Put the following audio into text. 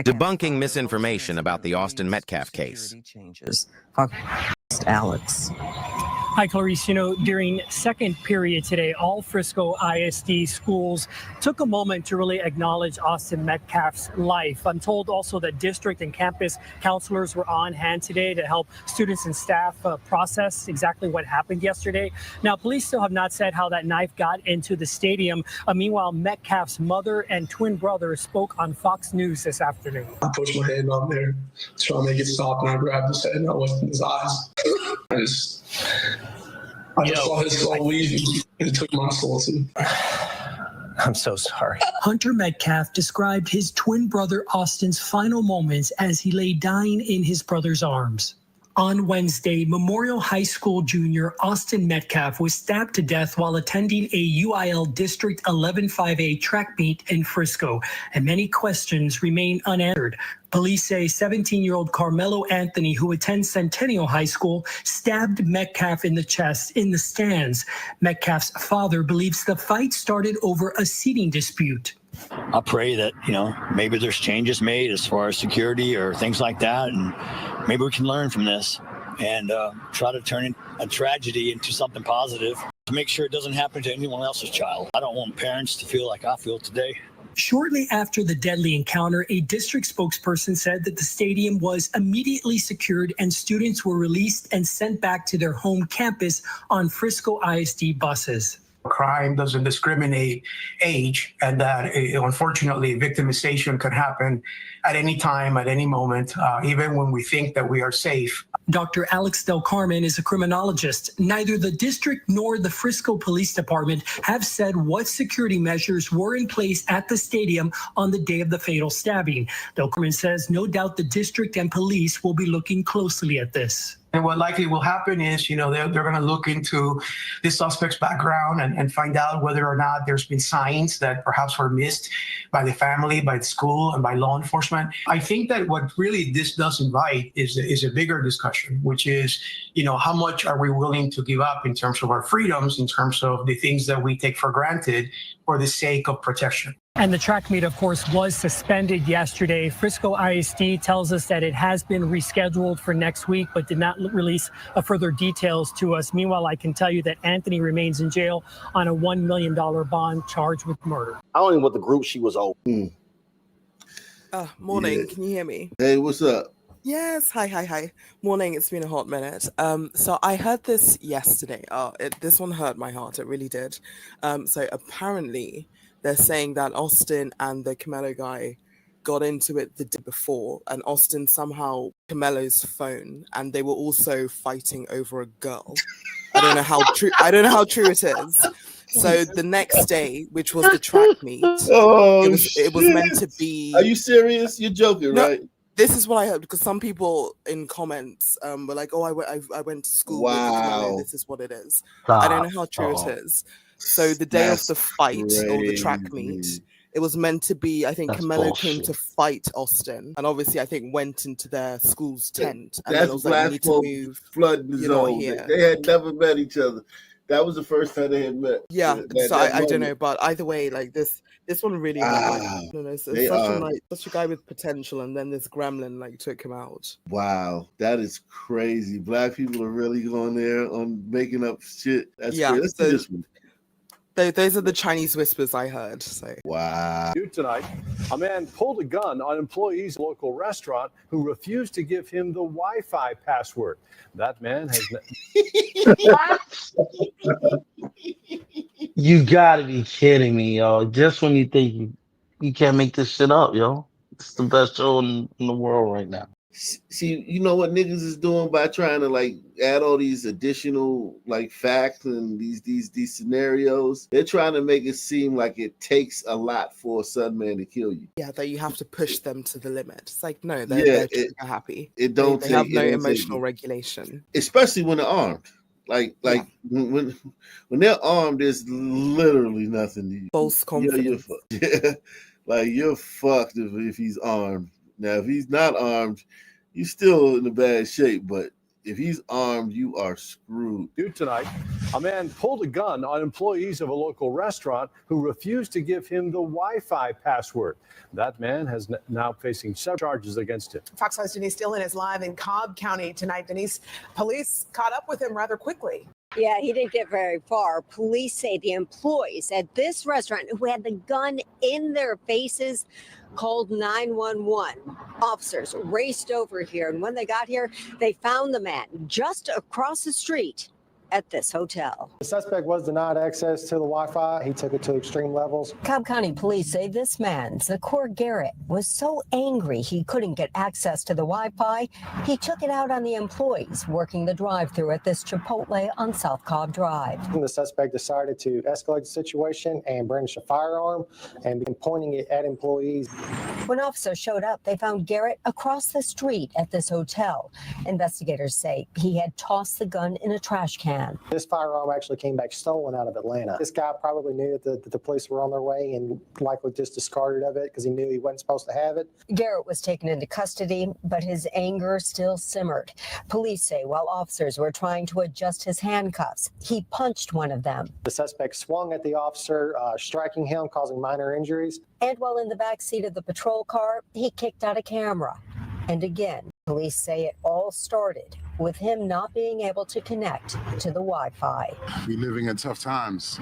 Debunking misinformation about the Austin Metcalf case. Changes. Alex. Hi, Clarice. You know, during second period today, all Frisco ISD schools took a moment to really acknowledge Austin Metcalf's life. I'm told also that district and campus counselors were on hand today to help students and staff process exactly what happened yesterday. Now, police still have not said how that knife got into the stadium. Meanwhile, Metcalf's mother and twin brother spoke on Fox News this afternoon. I pushed my hand on there, trying to make it stop, and I grabbed his head and I looked in his eyes. I just saw his soul leave, and it took my soul too. I'm so sorry. Hunter Metcalf described his twin brother Austin's final moments as he lay dying in his brother's arms. On Wednesday, Memorial High School junior Austin Metcalf was stabbed to death while attending a UIL District 11-5A track meet in Frisco, and many questions remain unanswered. Police say 17-year-old Carmelo Anthony, who attends Centennial High School, stabbed Metcalf in the chest in the stands. Metcalf's father believes the fight started over a seating dispute. I pray that, maybe there's changes made as far as security or things like that, and maybe we can learn from this and try to turn a tragedy into something positive to make sure it doesn't happen to anyone else's child. I don't want parents to feel like I feel today. Shortly after the deadly encounter, a district spokesperson said that the stadium was immediately secured and students were released and sent back to their home campus on Frisco ISD buses. Crime doesn't discriminate age, and that unfortunately victimization could happen at any time, at any moment, even when we think that we are safe. Dr. Alex Del Carmen is a criminologist. Neither the district nor the Frisco Police Department have said what security measures were in place at the stadium on the day of the fatal stabbing. Del Carmen says no doubt the district and police will be looking closely at this. And what likely will happen is, they're going to look into the suspect's background and find out whether or not there's been signs that perhaps were missed by the family, by the school, and by law enforcement. I think that what really this does invite is a bigger discussion, which is, how much are we willing to give up in terms of our freedoms, in terms of the things that we take for granted for the sake of protection. And the track meet, of course, was suspended yesterday. Frisco ISD tells us that it has been rescheduled for next week, but did not release further details to us. Meanwhile, I can tell you that Anthony remains in jail on a $1 million bond charged with murder. I don't even know what the group she was on. Morning, yeah. Can you hear me? Hey, what's up? Yes, hi. Morning, it's been a hot minute. So I heard this yesterday. This one hurt my heart, it really did. So apparently they're saying that Austin and the Camelo guy got into it the day before, and Austin somehow Camelo's phone, and they were also fighting over a girl. I don't know how true it is. So the next day, which was the track meet, it was meant to be. Are you serious? You're joking, no, right? This is what I heard, because some people in comments were like, "Oh, I went to school. Wow, with this is what it is." I don't know how true it is. So the day of the fight or the track meet, it was meant to be, I think Camelo came to fight Austin, and obviously I think went into their school's tent. And that's was like, need to move, flood the zone. They had never met each other. That was the first time they had met. Yeah, so I don't know, but either way, like this one really I don't know, such a guy with potential, and then this gremlin took him out. Wow, that is crazy. Black people are really going there on making up shit. That's crazy. This one. Those are the Chinese whispers I heard. So. Wow. Tonight, a man pulled a gun on employees at a local restaurant who refused to give him the Wi-Fi password. That man has... You gotta be kidding me, yo. Just when you think you can't make this shit up, yo. It's the best show in the world right now. See, you know what niggas is doing by trying to add all these additional facts and these scenarios. They're trying to make it seem like it takes a lot for a sudden man to kill you. Yeah, that you have to push them to the limit. It's like, no, they're happy. It don't. They have no emotional regulation, especially when they're armed. When they're armed, there's literally nothing to you. False confidence. You're fucked if he's armed. Now, if he's not armed, you're still in a bad shape, but if he's armed, you are screwed. New tonight, a man pulled a gun on employees of a local restaurant who refused to give him the Wi-Fi password. That man has now facing several charges against him. Fox 5's Denise Dillon is live in Cobb County tonight. Denise, police caught up with him rather quickly. Yeah, he didn't get very far. Police say the employees at this restaurant who had the gun in their faces called 911. Officers raced over here, and when they got here, they found the man just across the street at this hotel. The suspect was denied access to the Wi-Fi. He took it to extreme levels. Cobb County police say this man, Zakor Garrett, was so angry he couldn't get access to the Wi-Fi, he took it out on the employees working the drive-thru at this Chipotle on South Cobb Drive. The suspect decided to escalate the situation and brandish a firearm and began pointing it at employees. When officers showed up, they found Garrett across the street at this hotel. Investigators say he had tossed the gun in a trash can. This firearm actually came back stolen out of Atlanta. This guy probably knew that the police were on their way and likely just discarded of it because he knew he wasn't supposed to have it. Garrett was taken into custody, but his anger still simmered. Police say while officers were trying to adjust his handcuffs, he punched one of them. The suspect swung at the officer, striking him, causing minor injuries. And while in the back seat of the patrol car, he kicked out a camera. And again, police say it all started with him not being able to connect to the Wi-Fi. We're living in tough times.